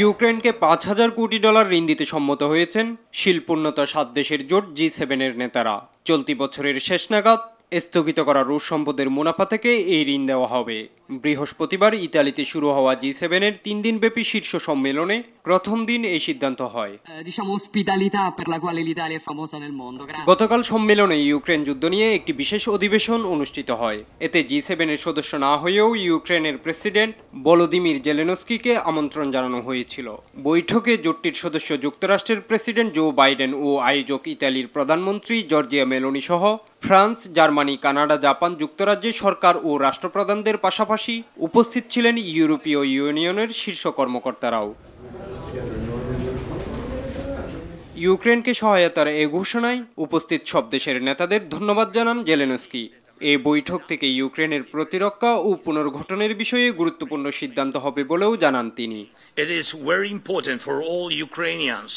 ইউক্রেনকে $৫,০০০ কোটি ঋণ দিতে সম্মত হয়েছেন শিল্পোন্নত 7 দেশের জোট G7 এর নেতারা। চলতি বছরের শেষ নাগাদ স্থগিত করা রুশ সম্পদের মুনাফা থেকে এই ঋণ দেওয়া হবে। বৃহস্পতিবার ইতালিতে শুরু হওয়া G7 এর 3 দিনব্যাপী শীর্ষ সম্মেলনে প্রথম দিন এই সিদ্ধান্ত হয়। গতকাল সম্মেলনে ইউক্রেন যুদ্ধ নিয়ে একটি বিশেষ অধিবেশন অনুষ্ঠিত হয়। এতে G7 এর সদস্য না হয়েও ইউক্রেনের প্রেসিডেন্ট ভলোদিমির জেলেনস্কিকে আমন্ত্রণ জানানো হয়েছিল। বৈঠকে জোটটির সদস্য যুক্তরাষ্ট্রের প্রেসিডেন্ট জো বাইডেন ও আয়োজক ইতালির প্রধানমন্ত্রী জর্জিয়া মেলোনি সহ ফ্রান্স, জার্মানি, কানাডা, জাপান, যুক্তরাজ্যের সরকার ও রাষ্ট্রপ্রধানদের পাশাপাশি উপস্থিত ছিলেন ইউরোপীয় ইউনিয়নের শীর্ষ কর্মকর্তারাও। ইউক্রেনকে সহায়তার এ ঘোষণায় উপস্থিত সব দেশের নেতাদের ধন্যবাদ জানান জেলেনস্কি। এই বৈঠক থেকে ইউক্রেনের প্রতিরক্ষা ও পুনর্গঠনের বিষয়ে গুরুত্বপূর্ণ সিদ্ধান্ত হবে বলেও জানান তিনি। It is very important for all Ukrainians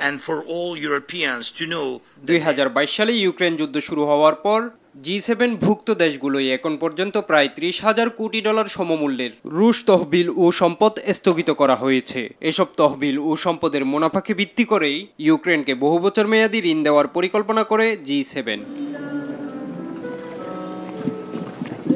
and for all Europeans to know 2022 সালে ইউক্রেন যুদ্ধ শুরু হওয়ার পর G7 ভুক্ত দেশগুলোই এখন পর্যন্ত প্রায় $30,000 কোটি সমমূল্যের রুশ তহবিল ও সম্পদ স্থগিত করা হয়েছে। এসব তহবিল ও সম্পদের মুনাফাকে ভিত্তি করেই ইউক্রেনকে বহু বছর মেয়াদী ঋণ দেওয়ার পরিকল্পনা করে G7।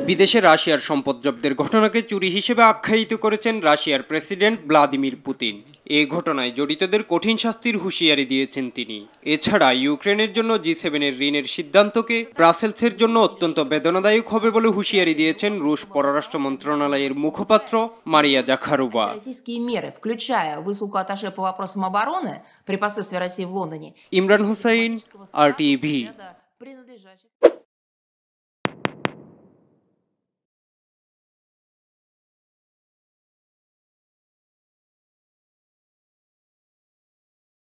বিদেশে রাশিয়ার সম্পদ জব্দের ঘটনাকে চুরি হিসেবে আখ্যায়িত করেছেন রাশিয়ার প্রেসিডেন্ট ভ্লাদিমির পুতিন। এই ঘটনায় জড়িতদের কঠিন শাস্তির হুঁশিয়ারি দিয়েছেন তিনি। এছাড়া ইউক্রেনের জন্য G7 এর ঋণের সিদ্ধান্তকে ব্রাসেলসের জন্য অত্যন্ত বেদনাদায়ক হবে বলে হুঁশিয়ারি দিয়েছেন রুশ পররাষ্ট্র মন্ত্রণালয়ের মুখপাত্র Maria Zakharova. Imran Hussain, RTV।